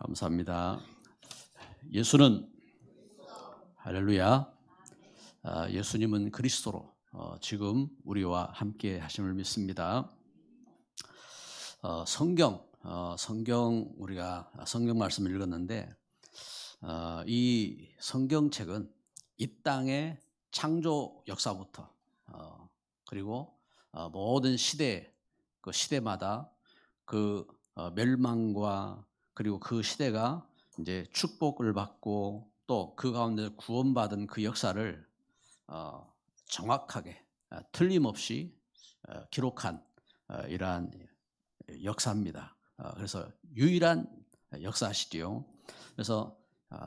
감사합니다. 예수는 할렐루야. 예수님은 그리스도로 지금 우리와 함께 하심을 믿습니다. 성경 우리가 성경 말씀을 읽었는데 이 성경책은 이 땅의 창조 역사부터 그리고 모든 시대 그 시대마다 그 멸망과 그리고 그 시대가 이제 축복을 받고 또 그 가운데 구원받은 그 역사를 정확하게 틀림없이 기록한 이러한 역사입니다. 그래서 유일한 역사시지요. 그래서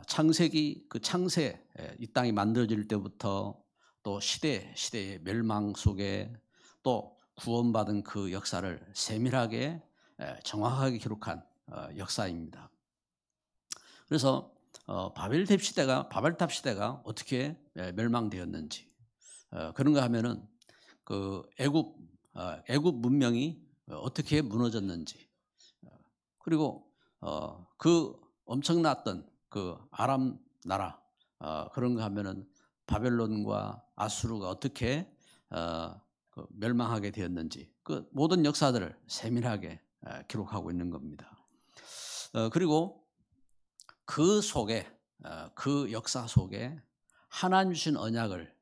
창세기 그 창세 이 땅이 만들어질 때부터 또 시대의 멸망 속에 또 구원받은 그 역사를 세밀하게 정확하게 기록한 역사입니다. 그래서 바벨탑 시대가 어떻게 멸망되었는지 그런가 하면은 그 애굽 문명이 어떻게 무너졌는지 그리고 그 엄청났던 그 아람 나라 그런가 하면은 바벨론과 아수르가 어떻게 멸망하게 되었는지 그 모든 역사들을 세밀하게 기록하고 있는 겁니다. 그리고 그 속에 그 역사 속에 하나님 주신 언약을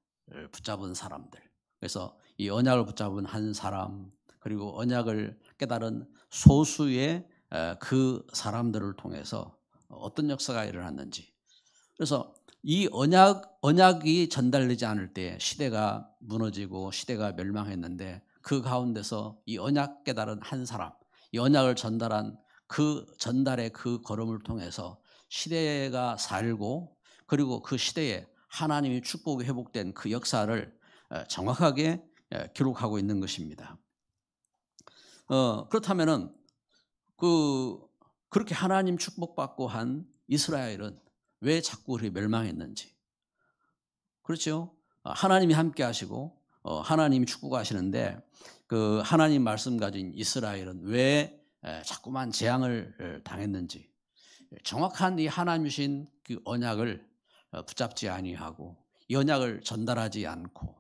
붙잡은 사람들, 그래서 이 언약을 붙잡은 한 사람 그리고 언약을 깨달은 소수의 그 사람들을 통해서 어떤 역사가 일어났는지, 그래서 이 언약이 전달되지 않을 때 시대가 무너지고 시대가 멸망했는데 그 가운데서 이 언약 깨달은 한 사람, 이 언약을 전달한 그 전달의 그 걸음을 통해서 시대가 살고 그리고 그 시대에 하나님의 축복이 회복된 그 역사를 정확하게 기록하고 있는 것입니다. 그렇다면은 그렇게 하나님 축복받고 한 이스라엘은 왜 자꾸 그렇게 멸망했는지, 그렇죠? 하나님이 함께 하시고 하나님이 축복하시는데 그 하나님 말씀 가진 이스라엘은 왜 자꾸만 재앙을 당했는지, 정확한 이 하나님 주신 그 언약을 붙잡지 아니하고 이 언약을 전달하지 않고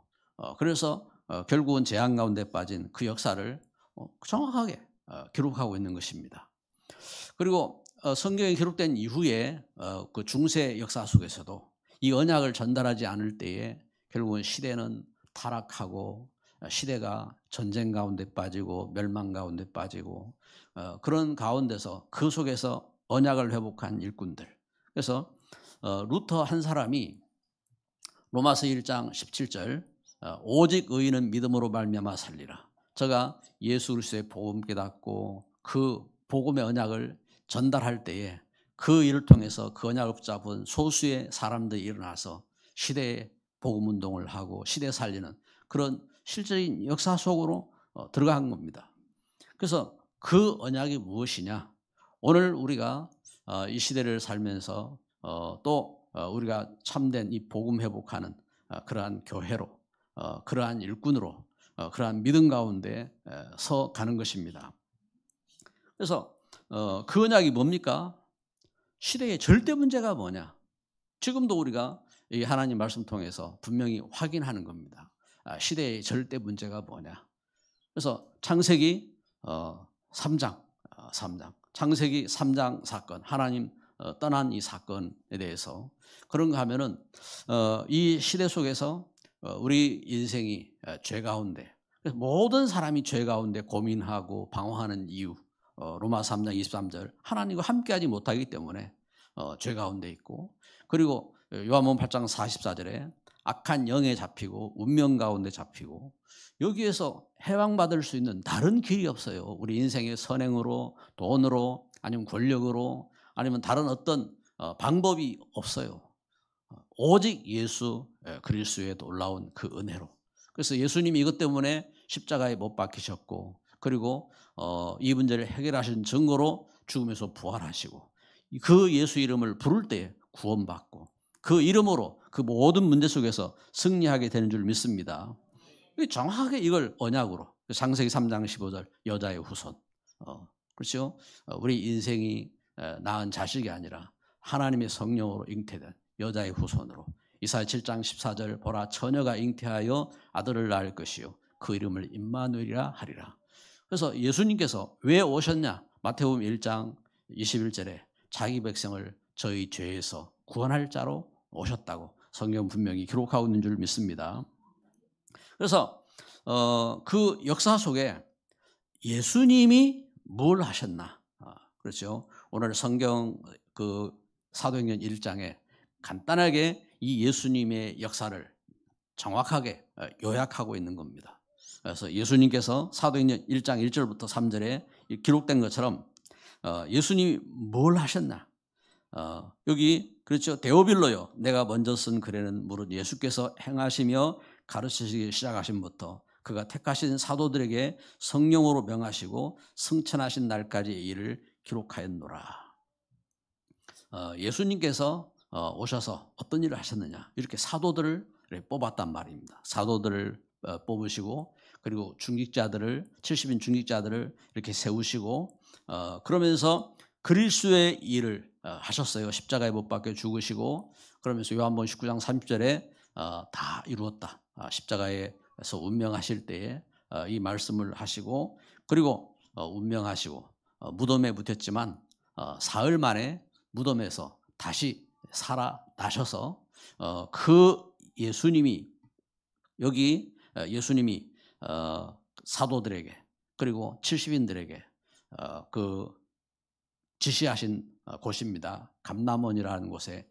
그래서 결국은 재앙 가운데 빠진 그 역사를 정확하게 기록하고 있는 것입니다. 그리고 성경에 기록된 이후에 그 중세 역사 속에서도 이 언약을 전달하지 않을 때에 결국은 시대는 타락하고 시대가 전쟁 가운데 빠지고 멸망 가운데 빠지고 그런 가운데서 그 속에서 언약을 회복한 일꾼들. 그래서 루터 한 사람이 로마서 1장 17절 오직 의인은 믿음으로 말미암아 살리라. 저가 예수 그리스도의 복음 깨닫고 그 복음의 언약을 전달할 때에 그 일을 통해서 그 언약을 붙잡은 소수의 사람들이 일어나서 시대의 복음 운동을 하고 시대 살리는 그런 실제인 역사 속으로 들어간 겁니다. 그래서 그 언약이 무엇이냐? 오늘 우리가 이 시대를 살면서 또 우리가 참된 이 복음 회복하는 그러한 교회로 그러한 일꾼으로 그러한 믿음 가운데 서 가는 것입니다. 그래서 그 언약이 뭡니까? 시대의 절대 문제가 뭐냐? 지금도 우리가 이 하나님 말씀 통해서 분명히 확인하는 겁니다. 시대의 절대 문제가 뭐냐? 그래서 창세기 3장 창세기 3장 사건, 하나님 떠난 이 사건에 대해서 그런가 하면은 이 시대 속에서 우리 인생이 죄 가운데, 그래서 모든 사람이 죄 가운데 고민하고 방황하는 이유, 로마서 3장 23절 하나님과 함께하지 못하기 때문에 죄 가운데 있고, 그리고 요한복음 8장 44절에 악한 영에 잡히고 운명 가운데 잡히고, 여기에서 해방받을 수 있는 다른 길이 없어요. 우리 인생의 선행으로, 돈으로, 아니면 권력으로, 아니면 다른 어떤 방법이 없어요. 오직 예수 그리스도의 놀라운 그 은혜로. 그래서 예수님이 이것 때문에 십자가에 못 박히셨고, 그리고 이 문제를 해결하신 증거로 죽음에서 부활하시고, 그 예수 이름을 부를 때 구원받고 그 이름으로 그 모든 문제 속에서 승리하게 되는 줄 믿습니다. 정확하게 이걸 언약으로, 창세기 3장 15절 여자의 후손, 그렇죠? 우리 인생이 낳은 자식이 아니라 하나님의 성령으로 잉태된 여자의 후손으로 이사야 7장 14절 보라 처녀가 잉태하여 아들을 낳을 것이요 그 이름을 임마누엘이라 하리라. 그래서 예수님께서 왜 오셨냐? 마태복음 1장 21절에 자기 백성을 저희 죄에서 구원할 자로 오셨다고 성경 분명히 기록하고 있는 줄 믿습니다. 그래서 그 역사 속에 예수님이 뭘 하셨나? 그렇죠. 오늘 성경 그 사도행전 1장에 간단하게 이 예수님의 역사를 정확하게 요약하고 있는 겁니다. 그래서 예수님께서 사도행전 1장 1절부터 3절에 기록된 것처럼 예수님이 뭘 하셨나? 여기 그렇죠. 데오빌로요. 내가 먼저 쓴 글에는 무릇 예수께서 행하시며 가르치시기 시작하신부터 그가 택하신 사도들에게 성령으로 명하시고 승천하신 날까지의 일을 기록하였노라. 예수님께서 오셔서 어떤 일을 하셨느냐? 이렇게 사도들을 뽑았단 말입니다. 사도들을 뽑으시고 그리고 중직자들을 70인 중직자들을 이렇게 세우시고 그러면서 그리스도의 일을 하셨어요. 십자가에 못 박혀 죽으시고 그러면서 요한복음 19장 30절에 다 이루었다. 십자가에서 운명하실 때에 이 말씀을 하시고 그리고 운명하시고 무덤에 묻혔지만 사흘 만에 무덤에서 다시 살아나셔서 그 예수님이 여기 예수님이 사도들에게 그리고 70인들에게 그 지시하신 곳입니다. 감람원이라는 곳에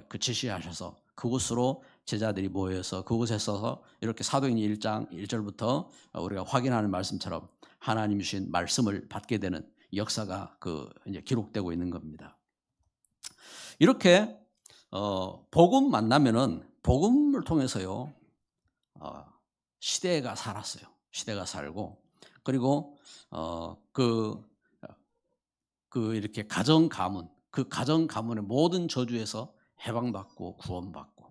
그 지시하셔서 그곳으로 제자들이 모여서 그곳에서 이렇게 사도행전 1장 1절부터 우리가 확인하는 말씀처럼 하나님 주신 말씀을 받게 되는 역사가 이제 기록되고 있는 겁니다. 이렇게 복음 만나면은 복음을 통해서요 시대가 살았어요. 시대가 살고 그리고 이렇게 가정 가문 그 가정 가문의 모든 저주에서 해방받고 구원받고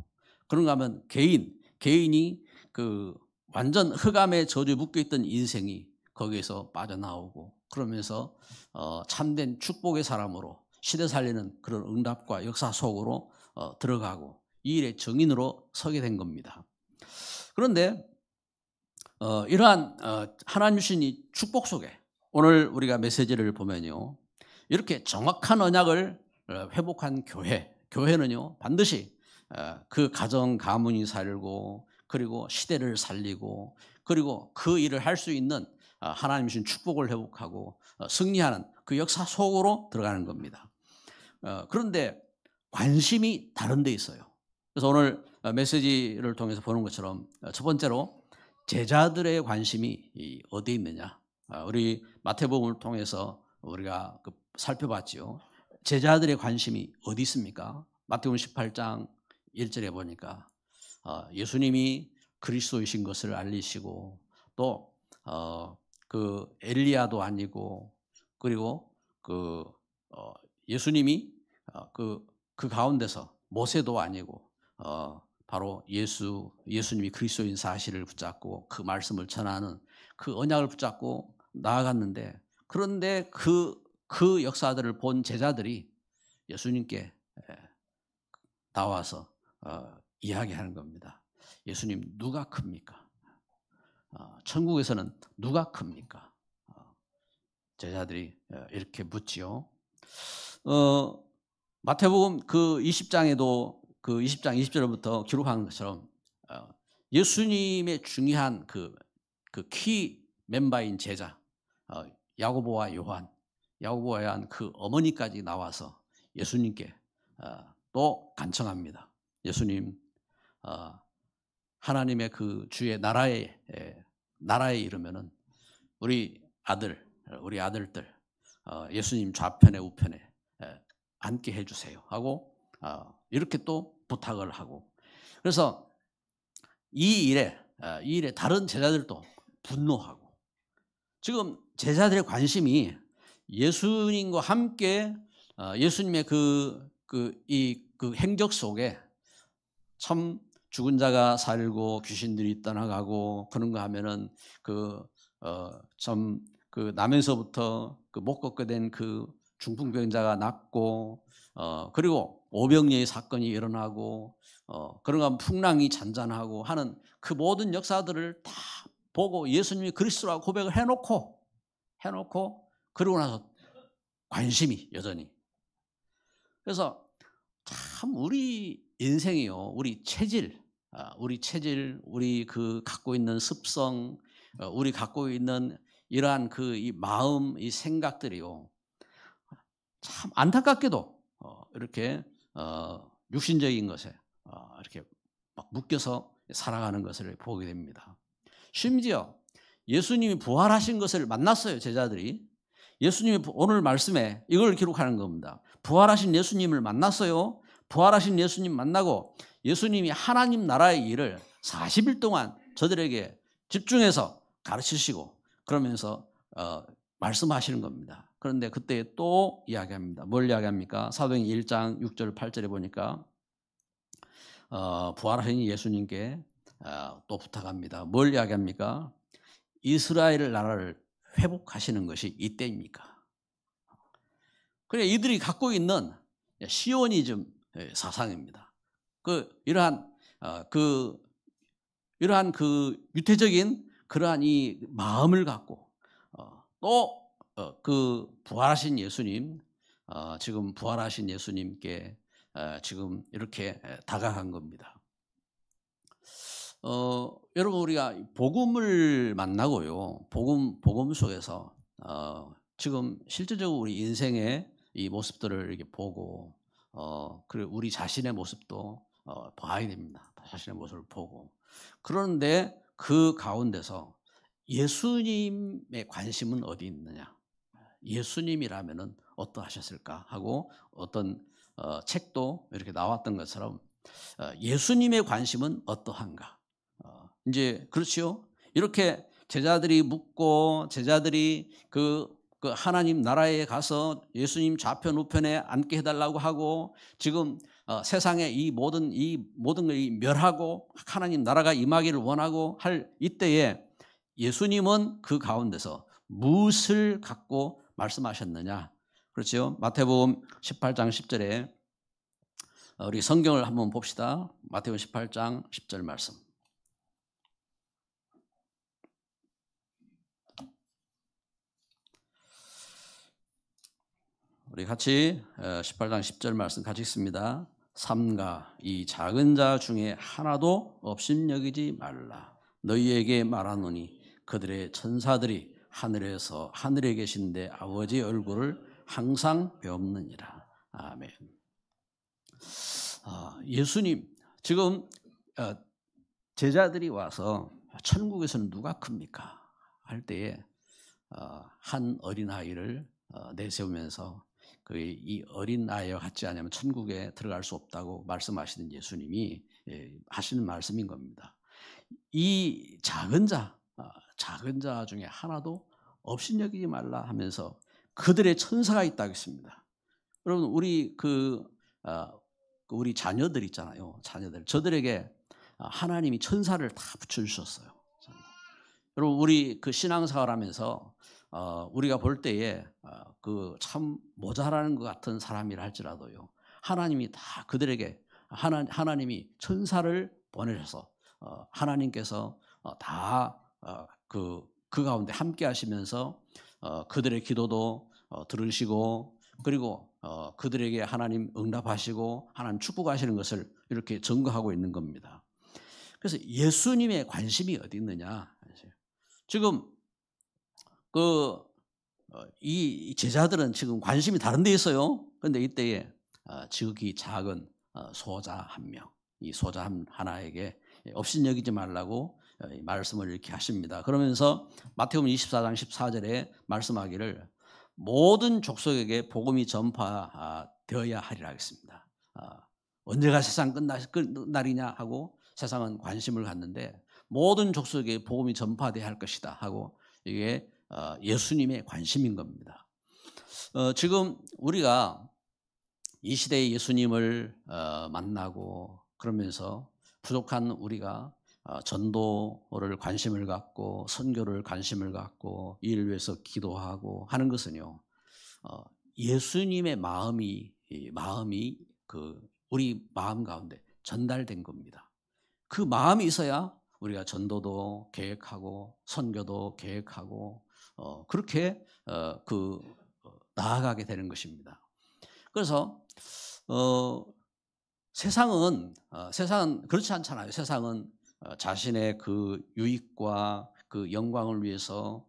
그런가 하면 개인이 그 완전 흑암의 저주에 묶여 있던 인생이 거기에서 빠져나오고 그러면서 참된 축복의 사람으로 시대 살리는 그런 응답과 역사 속으로 들어가고 이 일의 증인으로 서게 된 겁니다. 그런데 이러한 하나님 주신 이 축복 속에 오늘 우리가 메시지를 보면요 이렇게 정확한 언약을 회복한 교회는요 반드시 그 가정 가문이 살고 그리고 시대를 살리고 그리고 그 일을 할 수 있는 하나님 주신 축복을 회복하고 승리하는 그 역사 속으로 들어가는 겁니다. 그런데 관심이 다른 데 있어요. 그래서 오늘 메시지를 통해서 보는 것처럼 첫 번째로 제자들의 관심이 어디에 있느냐. 우리 마태복음을 통해서 우리가 살펴봤지요. 제자들의 관심이 어디 있습니까? 마태복음 18장 1절에 보니까 예수님이 그리스도이신 것을 알리시고 또 그 엘리야도 아니고 그리고 예수님이 그 가운데서 모세도 아니고 바로 예수님이 그리스도인 사실을 붙잡고 그 말씀을 전하는 그 언약을 붙잡고 나아갔는데 그런데 그 역사들을 본 제자들이 예수님께 나와서 이야기하는 겁니다. 예수님 누가 큽니까? 천국에서는 누가 큽니까? 제자들이 이렇게 묻지요. 마태복음 그 20장에도 그 20장 20절부터 기록한 것처럼 예수님의 중요한 그 키 멤버인 제자 야고보와 요한 그 어머니까지 나와서 예수님께 또 간청합니다. 예수님 하나님의 그 주의 나라에 이르면은 우리 아들들 예수님 좌편에 우편에 앉게 해주세요 하고 이렇게 또 부탁을 하고 그래서 이 일에 다른 제자들도 분노하고 지금 제자들의 관심이 예수님과 함께 예수님의 그 행적 속에 참 죽은 자가 살고 귀신들이 떠나가고 그런가 하면은 참 그 나면서부터 그 못 걷게 된 그 중풍병자가 낫고 그리고 오병이의 사건이 일어나고 그런가 풍랑이 잔잔하고 하는 그 모든 역사들을 다 보고 예수님이 그리스도라고 고백을 해놓고 그러고 나서 관심이 여전히. 그래서 참 우리 인생이요, 우리 체질, 우리 그 갖고 있는 습성, 우리 갖고 있는 이러한 그 이 마음, 이 생각들이요, 참 안타깝게도 이렇게 육신적인 것에 이렇게 막 묶여서 살아가는 것을 보게 됩니다. 심지어 예수님이 부활하신 것을 만났어요, 제자들이. 예수님이 오늘 말씀에 이걸 기록하는 겁니다. 부활하신 예수님을 만났어요. 부활하신 예수님 만나고 예수님이 하나님 나라의 일을 40일 동안 저들에게 집중해서 가르치시고 그러면서 말씀하시는 겁니다. 그런데 그때 또 이야기합니다. 뭘 이야기합니까? 사도행전 1장 6절 8절에 보니까 부활하신 예수님께 또 부탁합니다. 뭘 이야기합니까? 이스라엘 나라를 회복하시는 것이 이때입니까? 그래, 이들이 갖고 있는 시오니즘 사상입니다. 이러한 유태적인 그러한 이 마음을 갖고 또 그 부활하신 예수님, 지금 부활하신 예수님께 지금 이렇게 다가간 겁니다. 여러분, 우리가 복음을 만나고요, 복음 속에서 지금 실제적으로 우리 인생의 이 모습들을 이렇게 보고 그리고 우리 자신의 모습도 봐야 됩니다. 자신의 모습을 보고. 그런데 그 가운데서 예수님의 관심은 어디 있느냐? 예수님이라면은 어떠하셨을까 하고 어떤 책도 이렇게 나왔던 것처럼 예수님의 관심은 어떠한가? 이제 그렇지요. 이렇게 제자들이 묻고 제자들이 그 하나님 나라에 가서 예수님 좌편 우편에 앉게 해달라고 하고 지금 세상에 이 모든 걸 멸하고 하나님 나라가 임하기를 원하고 할 이때에 예수님은 그 가운데서 무엇을 갖고 말씀하셨느냐? 그렇죠. 마태복음 18장 10절에 우리 성경을 한번 봅시다. 마태복음 18장 10절 말씀. 우리 같이 18장 10절 말씀 같이 읽습니다. 삼가 이 작은 자 중에 하나도 업신여기지 말라. 너희에게 말하노니 그들의 천사들이 하늘에 계신데 아버지의 얼굴을 항상 배웁느니라. 아멘. 예수님, 지금 제자들이 와서 천국에서는 누가 큽니까? 할 때에 한 어린아이를 내세우면서 이 어린아이와 같지 않으면 천국에 들어갈 수 없다고 말씀하시는 예수님이 하시는 말씀인 겁니다. 이 작은 자 중에 하나도 업신여기지 말라 하면서 그들의 천사가 있다고 했습니다. 여러분, 우리 자녀들 있잖아요. 저들에게 하나님이 천사를 다 붙여주셨어요. 여러분, 우리 그 신앙생활 하면서 우리가 볼 때에 참 모자라는 것 같은 사람이라 할지라도요, 하나님이 다 그들에게 하나님이 천사를 보내셔서 하나님께서 다 그 가운데 함께 하시면서 그들의 기도도 들으시고 그리고 그들에게 하나님 응답하시고 하나님 축복하시는 것을 이렇게 증거하고 있는 겁니다. 그래서 예수님의 관심이 어디 있느냐? 지금 이 제자들은 지금 관심이 다른 데 있어요. 그런데 이때에 지극히 작은 소자 한 명, 이 소자 하나에게 업신여기지 말라고 말씀을 이렇게 하십니다. 그러면서 마태복음 24장 14절에 말씀하기를 모든 족속에게 복음이 전파되어야 하리라 하겠습니다. 언제가 세상 끝날이냐 하고 세상은 관심을 갖는데 모든 족속에게 복음이 전파되어야 할 것이다 하고 이게 예수님의 관심인 겁니다. 지금 우리가 이 시대의 예수님을 만나고 그러면서 부족한 우리가 전도를 관심을 갖고 선교를 관심을 갖고 이를 위해서 기도하고 하는 것은요, 예수님의 마음이 그 우리 마음 가운데 전달된 겁니다. 그 마음이 있어야 우리가 전도도 계획하고 선교도 계획하고 그렇게 나아가게 되는 것입니다. 그래서 세상은 그렇지 않잖아요. 세상은 자신의 그 유익과 그 영광을 위해서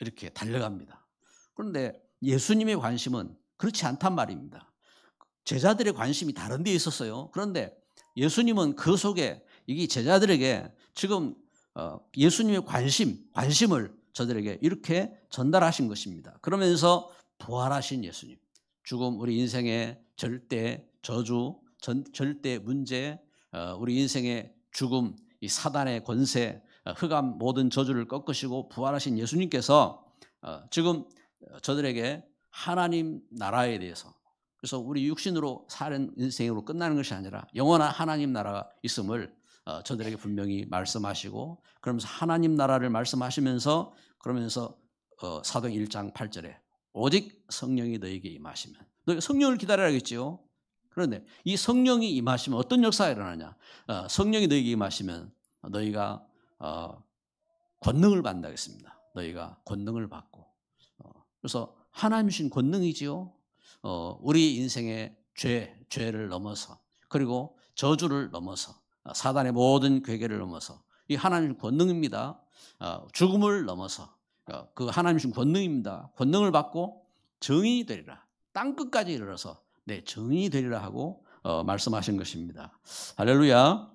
이렇게 달려갑니다. 그런데 예수님의 관심은 그렇지 않단 말입니다. 제자들의 관심이 다른 데 있었어요. 그런데 예수님은 그 속에 이게 제자들에게 지금 예수님의 관심을 저들에게 이렇게 전달하신 것입니다. 그러면서 부활하신 예수님, 죽음 우리 인생의 절대 저주, 절대 문제, 우리 인생의 죽음, 이 사단의 권세, 흑암 모든 저주를 꺾으시고 부활하신 예수님께서 지금 저들에게 하나님 나라에 대해서, 그래서 우리 육신으로 사는 인생으로 끝나는 것이 아니라 영원한 하나님 나라가 있음을 저들에게 분명히 말씀하시고, 그러면서 하나님 나라를 말씀하시면서 그러면서 사도행 1장 8절에 오직 성령이 너에게 임하시면, 너희 성령을 기다려야겠지요. 그런데 이 성령이 임하시면 어떤 역사가 일어나냐? 성령이 너에게 임하시면 너희가 권능을 받는다겠습니다. 너희가 권능을 받고, 그래서 하나님 주신 권능이지요. 우리 인생의 죄를 넘어서, 그리고 저주를 넘어서, 사단의 모든 괴계를 넘어서 이 하나님 권능입니다. 죽음을 넘어서 그 하나님 주신 권능입니다. 권능을 받고 정인이 되리라. 땅끝까지 이르러서 내 정인이 되리라 하고 말씀하신 것입니다. 할렐루야.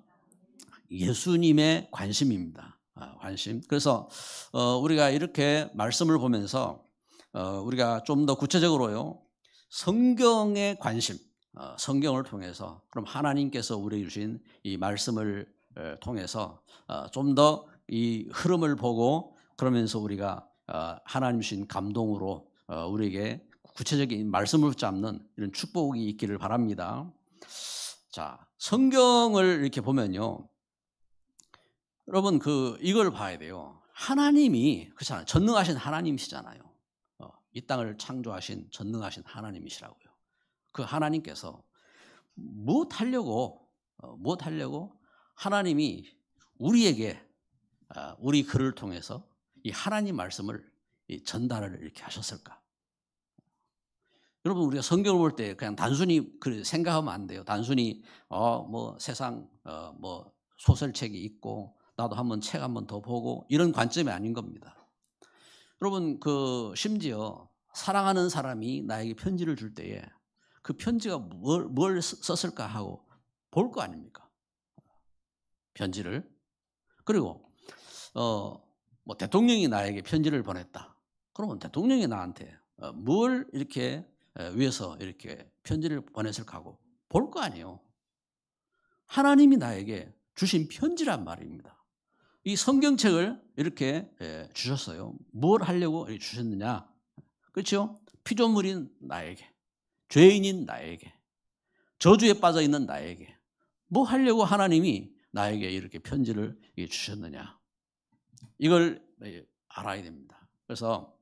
예수님의 관심입니다. 관심. 그래서 우리가 이렇게 말씀을 보면서 우리가 좀 더 구체적으로요, 성경의 관심, 성경을 통해서, 그럼 하나님께서 우리에게 주신 이 말씀을 통해서 좀 더 이 흐름을 보고, 그러면서 우리가 하나님 주신 감동으로 우리에게 구체적인 말씀을 잡는 이런 축복이 있기를 바랍니다. 자, 성경을 이렇게 보면요, 여러분 이걸 봐야 돼요. 하나님이 그렇잖아요. 전능하신 하나님이시잖아요. 이 땅을 창조하신 전능하신 하나님이시라고요. 그 하나님께서 무엇하려고 하나님이 우리에게 우리 글을 통해서 이 하나님 말씀을 전달을 이렇게 하셨을까? 여러분, 우리가 성경을 볼 때 그냥 단순히 생각하면 안 돼요. 단순히 뭐 세상 뭐 소설책이 있고 나도 한번 책 한번 더 보고 이런 관점이 아닌 겁니다. 여러분, 심지어 사랑하는 사람이 나에게 편지를 줄 때에 그 편지가 뭘 썼을까 하고 볼 거 아닙니까? 편지를. 그리고 뭐 대통령이 나에게 편지를 보냈다. 그러면 대통령이 나한테 뭘 이렇게 위해서 이렇게 편지를 보냈을까 하고 볼 거 아니에요. 하나님이 나에게 주신 편지란 말입니다. 이 성경책을 이렇게 주셨어요. 뭘 하려고 주셨느냐? 그렇죠? 피조물인 나에게, 죄인인 나에게, 저주에 빠져 있는 나에게 뭐 하려고 하나님이 나에게 이렇게 편지를 주셨느냐? 이걸 알아야 됩니다. 그래서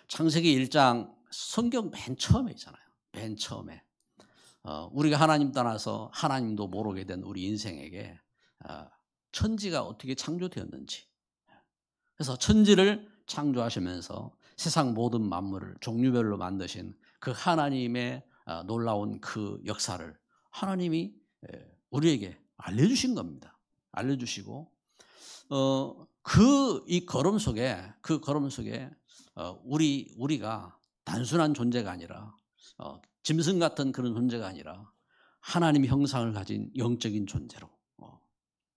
창세기 1장 성경 맨 처음에 있잖아요. 맨 처음에 우리가 하나님 떠나서 하나님도 모르게 된 우리 인생에게 천지가 어떻게 창조되었는지, 그래서 천지를 창조하시면서 세상 모든 만물을 종류별로 만드신 그 하나님의 놀라운 그 역사를 하나님이 우리에게 알려주신 겁니다. 알려주시고 이 걸음 속에 우리가 단순한 존재가 아니라 짐승 같은 그런 존재가 아니라 하나님의 형상을 가진 영적인 존재로,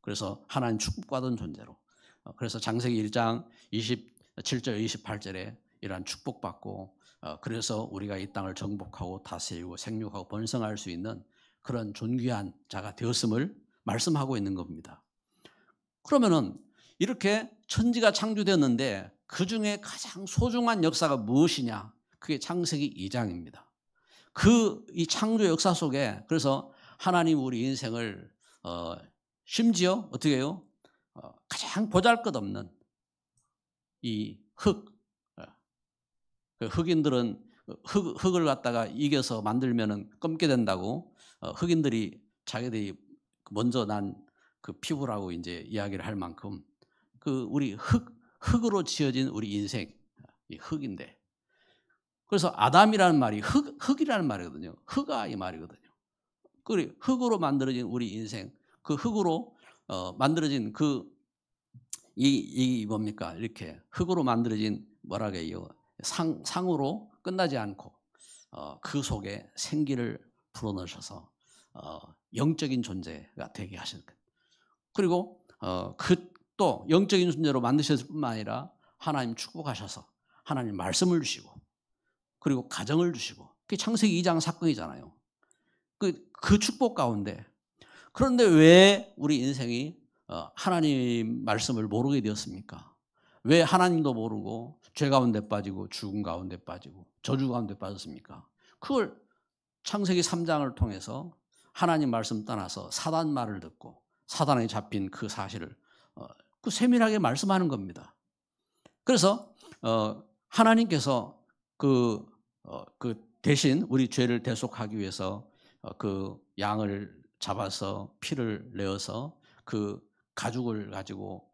그래서 하나님 축복받은 존재로, 그래서 창세기 1장 27절 28절에 이러한 축복받고 그래서 우리가 이 땅을 정복하고 다스리고 생육하고 번성할 수 있는 그런 존귀한 자가 되었음을 말씀하고 있는 겁니다. 그러면은 이렇게 천지가 창조되었는데 그 중에 가장 소중한 역사가 무엇이냐? 그게 창세기 2장입니다. 이 창조 역사 속에, 그래서 하나님 우리 인생을 심지어 어떻게 해요? 가장 보잘것없는 이 흙, 그 흑인들은 흙을 갖다가 이겨서 만들면은 검게 된다고 흑인들이 자기들이 먼저 난 그 피부라고 이제 이야기를 할 만큼 그 우리 흙으로 지어진 우리 인생 이 흙인데, 그래서 아담이라는 말이 흙이라는 말이거든요. 흙아 이 말이거든요. 그 흙으로 만들어진 우리 인생, 그 흙으로 만들어진 이 뭡니까? 이렇게 흙으로 만들어진 뭐라 그래요? 상으로 끝나지 않고 그 속에 생기를 불어넣으셔서 영적인 존재가 되게 하시는 거예요. 그리고 또 영적인 존재로 만드셨을 뿐만 아니라 하나님 축복하셔서 하나님 말씀을 주시고 그리고 가정을 주시고, 그게 창세기 2장 사건이잖아요. 그 축복 가운데, 그런데 왜 우리 인생이 하나님 말씀을 모르게 되었습니까? 왜 하나님도 모르고 죄 가운데 빠지고 죽음 가운데 빠지고 저주 가운데 빠졌습니까? 그걸 창세기 3장을 통해서 하나님 말씀 떠나서 사단 말을 듣고 사단에 잡힌 그 사실을 그 세밀하게 말씀하는 겁니다. 그래서 하나님께서 그 대신 우리 죄를 대속하기 위해서 그 양을 잡아서 피를 내어서 그 가죽을 가지고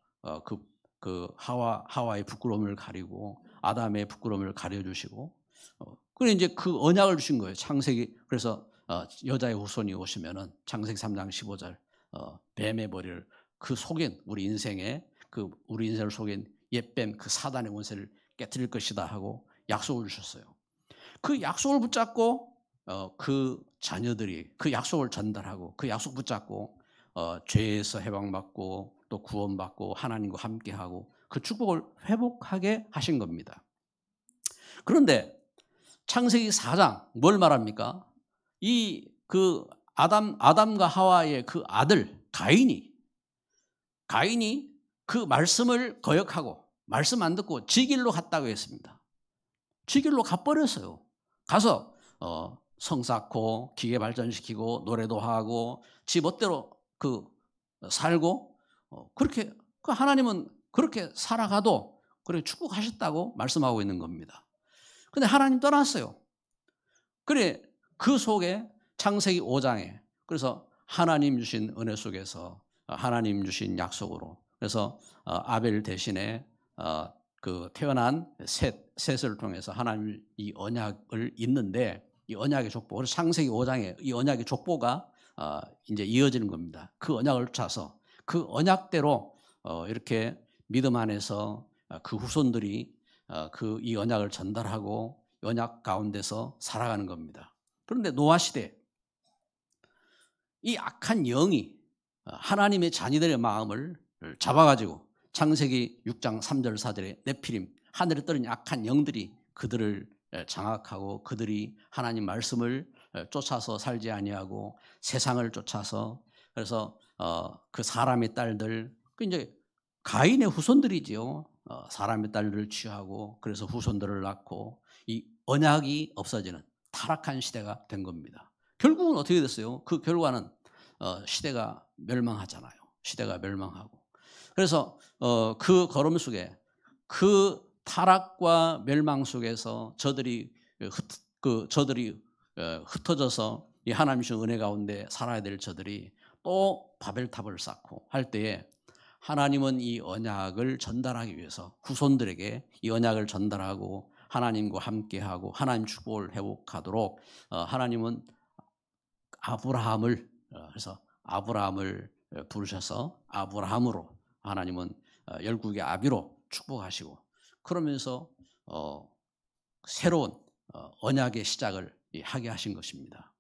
그 하와의 부끄러움을 가리고 아담의 부끄러움을 가려주시고, 그래 이제 그 언약을 주신 거예요. 창세기. 그래서 여자의 후손이 오시면은 창세기 3장 15절 뱀의 머리를 그 속인 우리 인생에 우리 인생을 속인 옛뱀 그 사단의 원세를 깨뜨릴 것이다 하고 약속을 주셨어요. 그 약속을 붙잡고 그 자녀들이 그 약속을 전달하고 그 약속 붙잡고 죄에서 해방받고 또 구원받고 하나님과 함께하고 그 축복을 회복하게 하신 겁니다. 그런데 창세기 4장 뭘 말합니까? 그 아담과 하와의 그 아들 가인이 그 말씀을 거역하고 말씀 안 듣고 지 길로 갔다고 했습니다. 지 길로 가버렸어요. 가서 성 쌓고 기계 발전시키고 노래도 하고 지 멋대로 살고 그렇게 하나님은 그렇게 살아가도 그렇게 축복하셨다고 말씀하고 있는 겁니다. 근데 하나님 떠났어요. 그래 그 속에 창세기 5장에 그래서 하나님 주신 은혜 속에서 하나님 주신 약속으로 그래서 아벨 대신에 그 태어난 셋을 통해서 하나님 이 언약을 잇는데 이 언약의 족보, 그래서 창세기 5장에 이 언약의 족보가 이제 이어지는 겁니다. 그 언약을 쫓아서 그 언약대로 이렇게 믿음 안에서 그 후손들이 이 언약을 전달하고 언약 가운데서 살아가는 겁니다. 그런데 노아 시대 이 악한 영이 하나님의 자녀들의 마음을 잡아가지고 창세기 6장 3절 4절에 네피림 하늘에 떨어진 악한 영들이 그들을 장악하고 그들이 하나님 말씀을 쫓아서 살지 아니하고 세상을 쫓아서 그래서 그 사람의 딸들 이제 가인의 후손들이지요. 사람의 딸들을 취하고 그래서 후손들을 낳고 이 언약이 없어지는 타락한 시대가 된 겁니다. 결국은 어떻게 됐어요? 그 결과는 시대가 멸망하잖아요. 시대가 멸망하고 그래서 그 걸음 속에 그 타락과 멸망 속에서 저들이 흩어져서 이 하나님 주신 은혜 가운데 살아야 될 저들이 또 바벨탑을 쌓고 할 때에 하나님은 이 언약을 전달하기 위해서 후손들에게 이 언약을 전달하고 하나님과 함께하고 하나님 축복을 회복하도록 하나님은 그래서 아브라함을 부르셔서 아브라함으로 하나님은 열국의 아비로 축복하시고 그러면서 새로운 언약의 시작을 하게 하신 것입니다.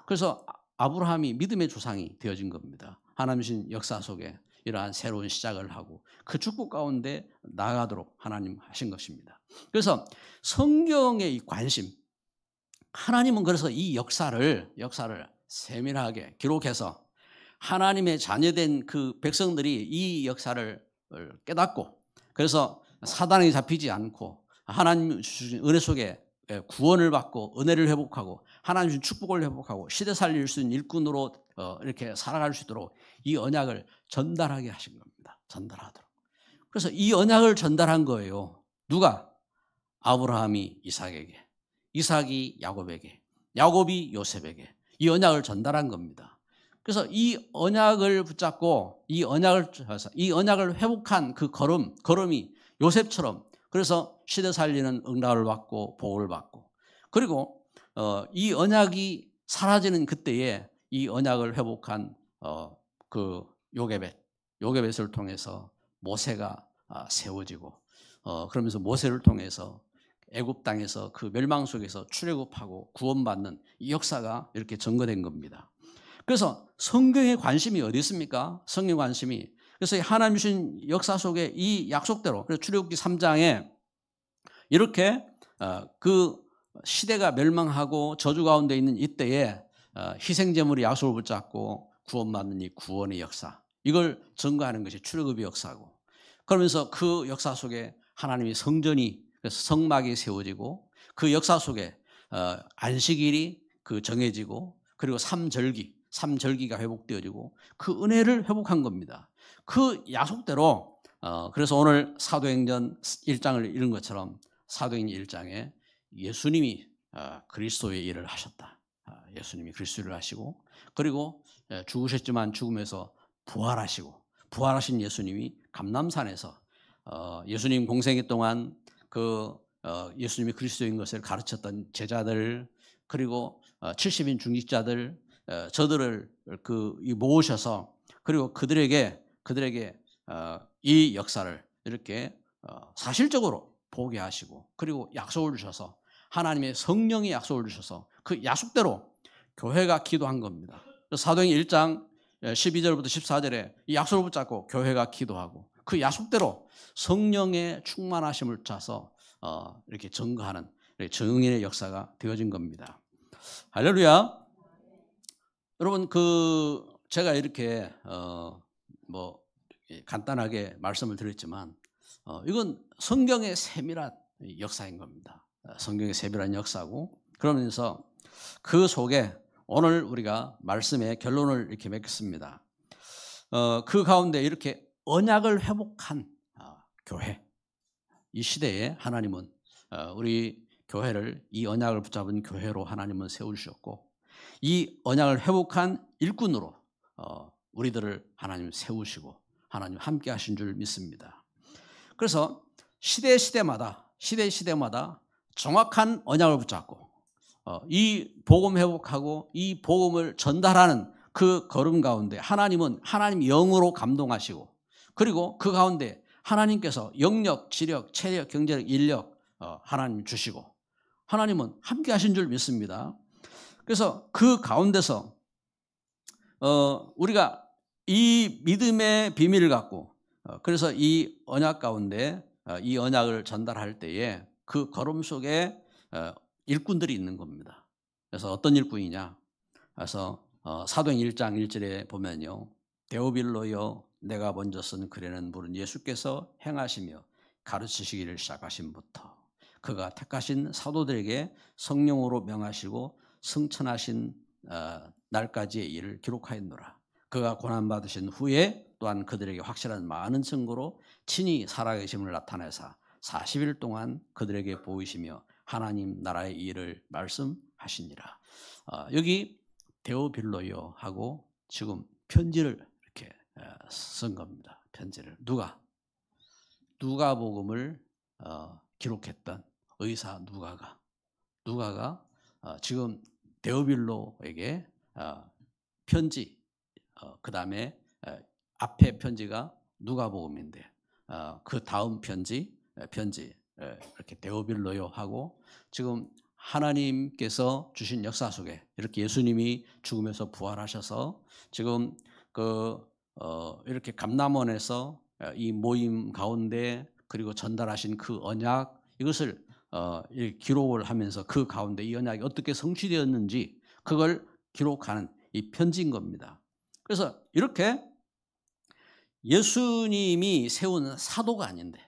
그래서 아브라함이 믿음의 조상이 되어진 겁니다. 하나님 주신 역사 속에 이러한 새로운 시작을 하고 그 축복 가운데 나아가도록 하나님 하신 것입니다. 그래서 성경의 이 관심, 하나님은 그래서 이 역사를 세밀하게 기록해서 하나님의 자녀된 그 백성들이 이 역사를 깨닫고 그래서 사단에 잡히지 않고 하나님 주신 은혜 속에 구원을 받고 은혜를 회복하고 하나님 주신 축복을 회복하고 시대 살릴 수 있는 일꾼으로 이렇게 살아갈 수 있도록 이 언약을 전달하게 하신 겁니다. 전달하도록. 그래서 이 언약을 전달한 거예요. 누가? 아브라함이 이삭에게. 이삭이 야곱에게, 야곱이 요셉에게 이 언약을 전달한 겁니다. 그래서 이 언약을 붙잡고 이 언약을 회복한 그 걸음이 요셉처럼, 그래서 시대 살리는 응답을 받고 복을 받고, 그리고 이 언약이 사라지는 그때에 이 언약을 회복한 그 요게벳을 통해서 모세가 세워지고, 그러면서 모세를 통해서 애굽 땅에서 그 멸망 속에서 출애굽하고 구원받는 이 역사가 이렇게 증거된 겁니다. 그래서 성경의 관심이 어디 있습니까? 성경의 관심이, 그래서 하나님 주신 역사 속에 이 약속대로, 그래서 출애굽기 3장에 이렇게 그 시대가 멸망하고 저주 가운데 있는 이때에 희생제물이 약속을 붙잡고 구원받는 이 구원의 역사, 이걸 증거하는 것이 출애굽의 역사고, 그러면서 그 역사 속에 하나님의 성전이, 그래서 성막이 세워지고, 그 역사 속에 안식일이 그 정해지고, 그리고 삼절기가 회복되어지고, 그 은혜를 회복한 겁니다. 그 약속대로 그래서 오늘 사도행전 1장을 읽은 것처럼 사도행전 1장에 예수님이 그리스도의 일을 하셨다. 예수님이 그리스도의 일을 하시고, 그리고 죽으셨지만 죽음에서 부활하신 예수님이 감람산에서 예수님 공생애 동안 그 예수님이 그리스도인 것을 가르쳤던 제자들, 그리고 70인 중직자들, 저들을 모으셔서, 그리고 그들에게 이 역사를 이렇게 사실적으로 보게 하시고, 그리고 약속을 주셔서, 하나님의 성령의 약속을 주셔서 그 약속대로 교회가 기도한 겁니다. 사도행전 1장 12절부터 14절에 이 약속을 붙잡고 교회가 기도하고, 그 약속대로 성령의 충만하심을 짜서 이렇게 증거하는 증인의 역사가 되어진 겁니다. 할렐루야. 여러분, 제가 이렇게 간단하게 말씀을 드렸지만 이건 성경의 세밀한 역사인 겁니다. 성경의 세밀한 역사고, 그러면서 그 속에 오늘 우리가 말씀의 결론을 이렇게 맺겠습니다. 그 가운데 이렇게 언약을 회복한 교회, 이 시대에 하나님은 우리 교회를 이 언약을 붙잡은 교회로 하나님은 세우셨고, 이 언약을 회복한 일꾼으로 우리들을 하나님 세우시고 하나님 함께 하신 줄 믿습니다. 그래서 시대마다 정확한 언약을 붙잡고 이 복음 회복하고 이 복음을 전달하는 그 걸음 가운데 하나님은 하나님 영으로 감동하시고, 그리고 그 가운데 하나님께서 영력, 지력, 체력, 경제력, 인력 하나님 주시고 하나님은 함께 하신 줄 믿습니다. 그래서 그 가운데서 우리가 이 믿음의 비밀을 갖고 그래서 이 언약 가운데 이 언약을 전달할 때에 그 걸음 속에 일꾼들이 있는 겁니다. 그래서 어떤 일꾼이냐? 그래서 사도행 1장 1절에 보면요, 데오빌로여 내가 먼저 쓴 글에는 물은 예수께서 행하시며 가르치시기를 시작하신부터 그가 택하신 사도들에게 성령으로 명하시고 승천하신 날까지의 일을 기록하였노라. 그가 고난받으신 후에 또한 그들에게 확실한 많은 증거로 친히 살아계심을 나타내사 40일 동안 그들에게 보이시며 하나님 나라의 일을 말씀하시니라. 여기 데오빌로여 하고 지금 편지를 이렇게 쓴 겁니다. 편지를 누가복음을 기록했던 의사 누가가 지금 데오빌로에게 편지, 그 다음에 앞에 편지가 누가복음인데 그 다음 편지 이렇게 데오빌로요 하고, 지금 하나님께서 주신 역사 속에 이렇게 예수님이 죽음에서 부활하셔서 지금 이렇게 감람원에서 이 모임 가운데 그리고 전달하신 그 언약, 이것을 기록을 하면서 그 가운데 이 언약이 어떻게 성취되었는지 그걸 기록하는 이 편지인 겁니다. 그래서 이렇게 예수님이 세운 사도가 아닌데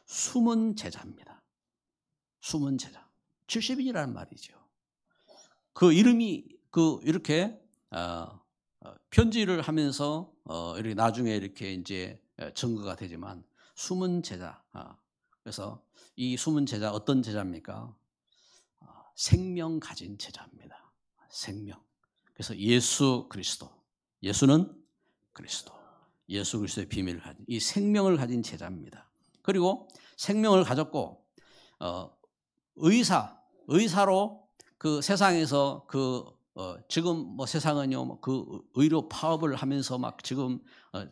숨은 제자입니다. 숨은 제자. 70인이라는 말이죠. 그 이름이 이렇게 편지를 하면서 이렇게 나중에 이렇게 이제 증거가 되지만 숨은 제자. 그래서 이 숨은 제자 어떤 제자입니까? 생명 가진 제자입니다. 생명. 그래서 예수 그리스도. 예수는 그리스도. 예수 그리스도의 비밀을 가진 이 생명을 가진 제자입니다. 그리고 생명을 가졌고 의사로 그 세상에서 지금 뭐 세상은요 그 의료 파업을 하면서 막 지금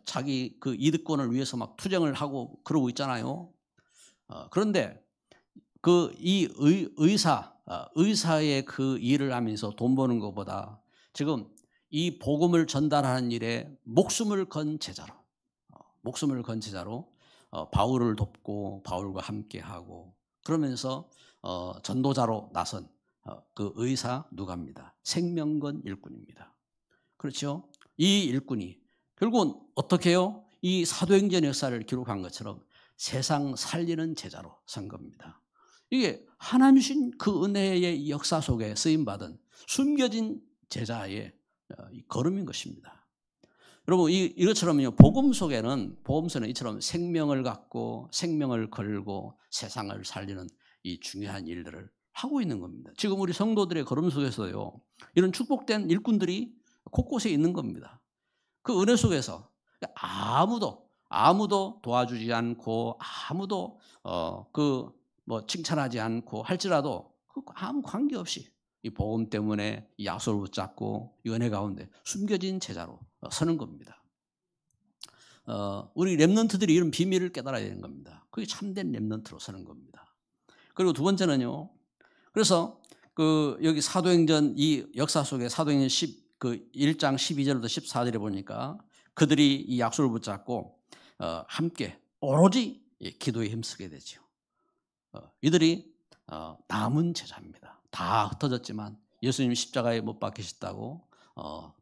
자기 그 이득권을 위해서 막 투쟁을 하고 그러고 있잖아요. 그런데 그 이 의사의 그 일을 하면서 돈 버는 것보다 지금 이 복음을 전달하는 일에 목숨을 건 제자로 바울을 돕고 바울과 함께하고 그러면서 전도자로 나선 그 의사 누가입니다. 생명건 일꾼입니다. 그렇죠? 이 일꾼이 결국은 어떻게 해요? 이 사도행전 역사를 기록한 것처럼 세상 살리는 제자로 선 겁니다. 이게 하나님 주신 그 은혜의 역사 속에 쓰임받은 숨겨진 제자의 걸음인 것입니다. 여러분 이것처럼요 복음서는 이처럼 생명을 갖고 생명을 걸고 세상을 살리는 이 중요한 일들을 하고 있는 겁니다. 지금 우리 성도들의 걸음 속에서요 이런 축복된 일꾼들이 곳곳에 있는 겁니다. 그 은혜 속에서 아무도 도와주지 않고 아무도 뭐 칭찬하지 않고 할지라도 아무 관계없이 이 복음 때문에 이 약속을 붙잡고 이 은혜 가운데 숨겨진 제자로 서는 겁니다. 우리 렘넌트들이 이런 비밀을 깨달아야 되는 겁니다. 그게 참된 렘넌트로 서는 겁니다. 그리고 두 번째는요. 그래서 여기 사도행전 이 역사 속에 사도행전 1장 12절부터 14절에 보니까 그들이 이 약속을 붙잡고 함께 오로지 기도에 힘쓰게 되죠. 이들이 남은 제자입니다. 다 흩어졌지만 예수님 십자가에 못 박히셨다고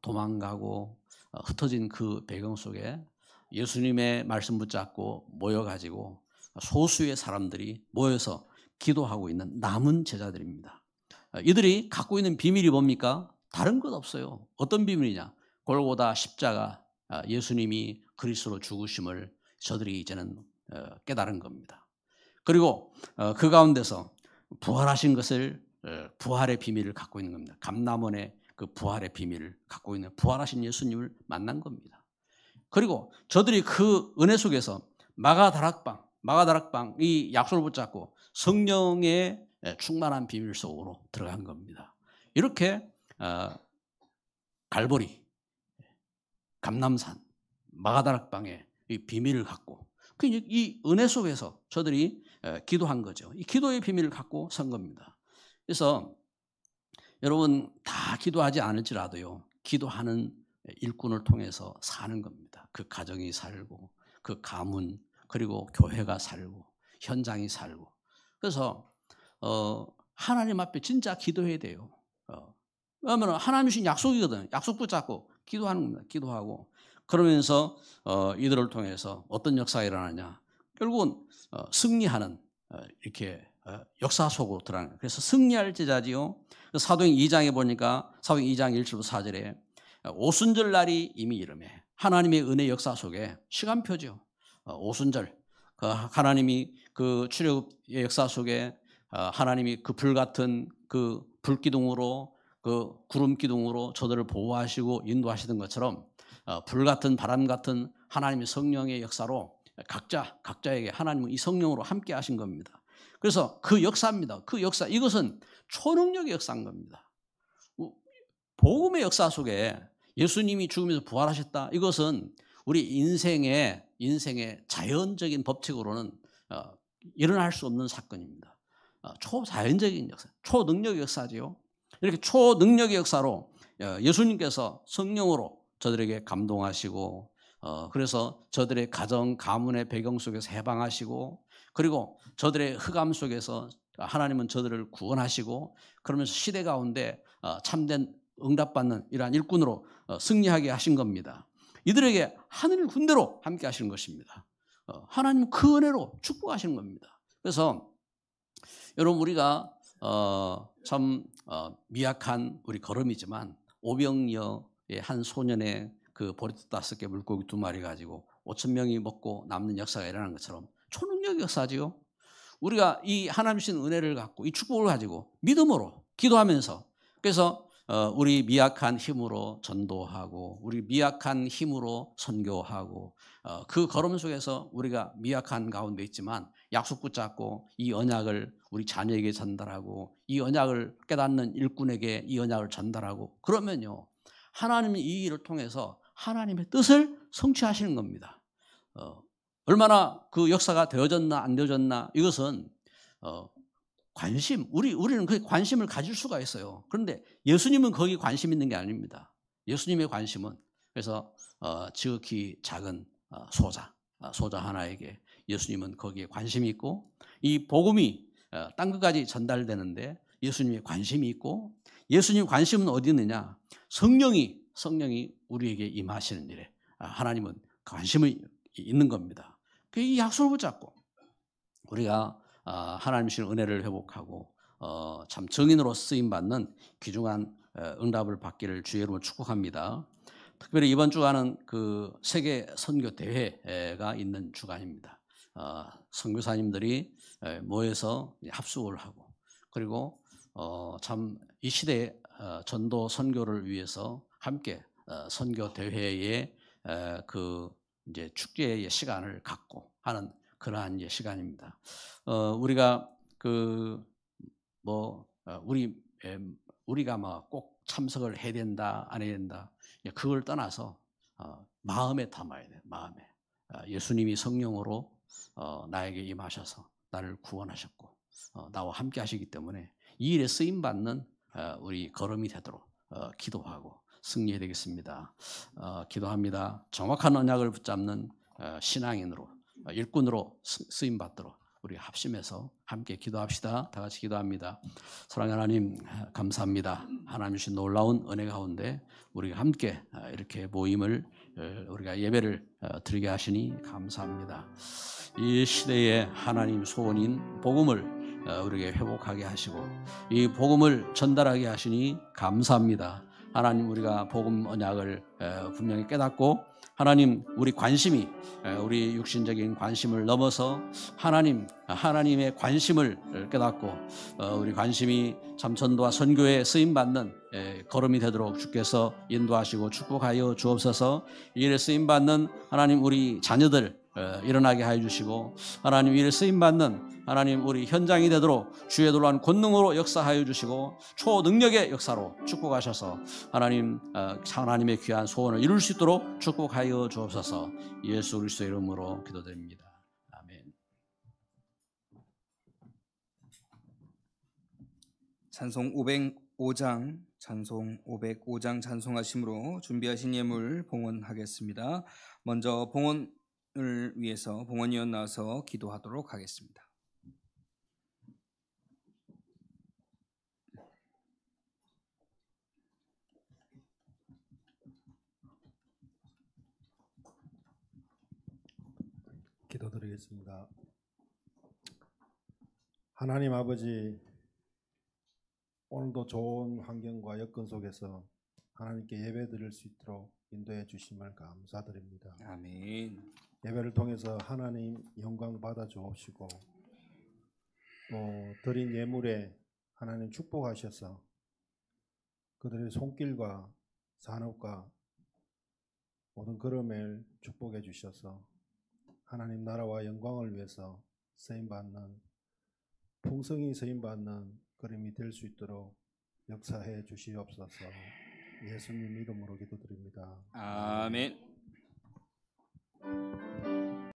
도망가고 흩어진 그 배경 속에 예수님의 말씀 붙잡고 모여가지고 소수의 사람들이 모여서 기도하고 있는 남은 제자들입니다. 이들이 갖고 있는 비밀이 뭡니까? 다른 것 없어요. 어떤 비밀이냐? 골고다 십자가 예수님이 그리스도로 죽으심을 저들이 이제는 깨달은 겁니다. 그리고 그 가운데서 부활하신 것을 부활의 비밀을 갖고 있는 겁니다. 감람원의 그 부활의 비밀을 갖고 있는 부활하신 예수님을 만난 겁니다. 그리고 저들이 그 은혜 속에서 마가다락방 이 약속을 붙잡고 성령의 충만한 비밀 속으로 들어간 겁니다. 이렇게 갈보리, 감람산, 마가다락방의 이 비밀을 갖고 이 은혜 속에서 저들이 기도한 거죠. 이 기도의 비밀을 갖고 선 겁니다. 그래서 여러분 다 기도하지 않을지라도요. 기도하는 일꾼을 통해서 사는 겁니다. 그 가정이 살고 그 가문 그리고 교회가 살고 현장이 살고 그래서 하나님 앞에 진짜 기도해야 돼요. 왜냐하면 하나님 주신 약속이거든요. 약속 붙잡고 기도하는 겁니다. 기도하고 그러면서 이들을 통해서 어떤 역사가 일어나냐. 결국은 승리하는 이렇게 역사 속으로 들어가는 거예요. 그래서 승리할 제자지요. 사도행 2장에 보니까 사도행 2장 1절부터 4절에 오순절 날이 이미 이르매 하나님의 은혜 역사 속에 시간표죠. 오순절 하나님이 그 출애굽의 역사 속에 하나님이 그 불같은 그 불기둥으로 그 구름 기둥으로 저들을 보호하시고 인도하시던 것처럼 불같은 바람 같은 하나님의 성령의 역사로 각자에게 하나님은 이 성령으로 함께 하신 겁니다. 그래서 그 역사입니다. 그 역사 이것은 초능력의 역사인 겁니다. 복음의 역사 속에 예수님이 죽으면서 부활하셨다. 이것은 우리 인생의 자연적인 법칙으로는 일어날 수 없는 사건입니다. 초자연적인 역사, 초능력의 역사지요. 이렇게 초능력의 역사로 예수님께서 성령으로 저들에게 감동하시고 그래서 저들의 가정, 가문의 배경 속에서 해방하시고 그리고 저들의 흑암 속에서 하나님은 저들을 구원하시고 그러면서 시대 가운데 참된 응답받는 이러한 일꾼으로 승리하게 하신 겁니다. 이들에게 하늘 군대로 함께 하시는 것입니다. 하나님은 그 은혜로 축복하시는 겁니다. 그래서 여러분 우리가 참 미약한 우리 걸음이지만 오병이어의 한 소년의 그 보리떡 5개 물고기 2마리 가지고 5,000명이 먹고 남는 역사가 일어난 것처럼 초능력의 역사지요. 우리가 이 하나님 주신 은혜를 갖고 이 축복을 가지고 믿음으로 기도하면서 그래서 우리 미약한 힘으로 전도하고 우리 미약한 힘으로 선교하고 그 걸음 속에서 우리가 미약한 가운데 있지만 약속 붙잡고 이 언약을 우리 자녀에게 전달하고 이 언약을 깨닫는 일꾼에게 이 언약을 전달하고 그러면요 하나님이 이 일을 통해서 하나님의 뜻을 성취하시는 겁니다. 얼마나 그 역사가 되어졌나 안 되어졌나 이것은 관심, 우리는 그 관심을 가질 수가 있어요. 그런데 예수님은 거기 관심 있는 게 아닙니다. 예수님의 관심은 그래서 지극히 작은 소자 하나에게 예수님은 거기에 관심이 있고 이 복음이 땅 끝까지 전달되는데 예수님의 관심이 있고 예수님 관심은 어디 있느냐? 성령이 우리에게 임하시는 일에 하나님은 관심이 있는 겁니다. 이 약속을 붙잡고 우리가 하나님 주신 은혜를 회복하고 참 증인으로 쓰임받는 귀중한 응답을 받기를 주의 이름으로 축복합니다. 특별히 이번 주간은 그 세계 선교 대회가 있는 주간입니다. 선교사님들이 모여서 합숙을 하고 그리고 참 이 시대의 전도 선교를 위해서 함께 선교 대회에 그 이제 축제의 시간을 갖고 하는 그러한 이제 시간입니다. 우리가 우리가 막 꼭 참석을 해야 된다 안 해야 된다 그걸 떠나서 마음에 담아야 돼. 마음에 예수님이 성령으로 나에게 임하셔서 나를 구원하셨고 나와 함께 하시기 때문에 이 일에 쓰임 받는 우리 걸음이 되도록 기도하고 승리해야 되겠습니다. 기도합니다. 정확한 언약을 붙잡는 신앙인으로 일꾼으로 쓰임 받도록 우리 합심해서 함께 기도합시다. 다 같이 기도합니다. 사랑하는 하나님 감사합니다. 하나님 주신 놀라운 은혜 가운데 우리가 함께 이렇게 모임을 우리가 예배를 드리게 하시니 감사합니다. 이 시대에 하나님 소원인 복음을 우리에게 회복하게 하시고 이 복음을 전달하게 하시니 감사합니다. 하나님 우리가 복음 언약을 분명히 깨닫고 하나님 우리 관심이 우리 육신적인 관심을 넘어서 하나님의 관심을 깨닫고 우리 관심이 참 전도와 선교에 쓰임받는 걸음이 되도록 주께서 인도하시고 축복하여 주옵소서. 이 일에 쓰임받는 하나님 우리 자녀들 일어나게 하여 주시고 하나님 이를 쓰임받는 하나님 우리 현장이 되도록 주의 놀라운 권능으로 역사하여 주시고 초능력의 역사로 축복하셔서 하나님의 귀한 소원을 이룰 수 있도록 축복하여 주옵소서. 예수 그리스도의 이름으로 기도드립니다. 아멘. 찬송 505장 찬송하심으로 준비하신 예물 봉헌하겠습니다. 먼저 봉헌을 위해서 봉헌위원 나와서 기도하도록 하겠습니다. 기도드리겠습니다. 하나님 아버지, 오늘도 좋은 환경과 여건 속에서 하나님께 예배드릴 수 있도록 인도해 주심을 감사드립니다. 아멘. 예배를 통해서 하나님 영광 받아 주옵시고 또 드린 예물에 하나님 축복하셔서 그들의 손길과 산업과 모든 걸음을 축복해 주셔서 하나님 나라와 영광을 위해서 쓰임받는 풍성히 쓰임받는 그림이 될 수 있도록 역사해 주시옵소서. 예수님 이름으로 기도드립니다. 아멘.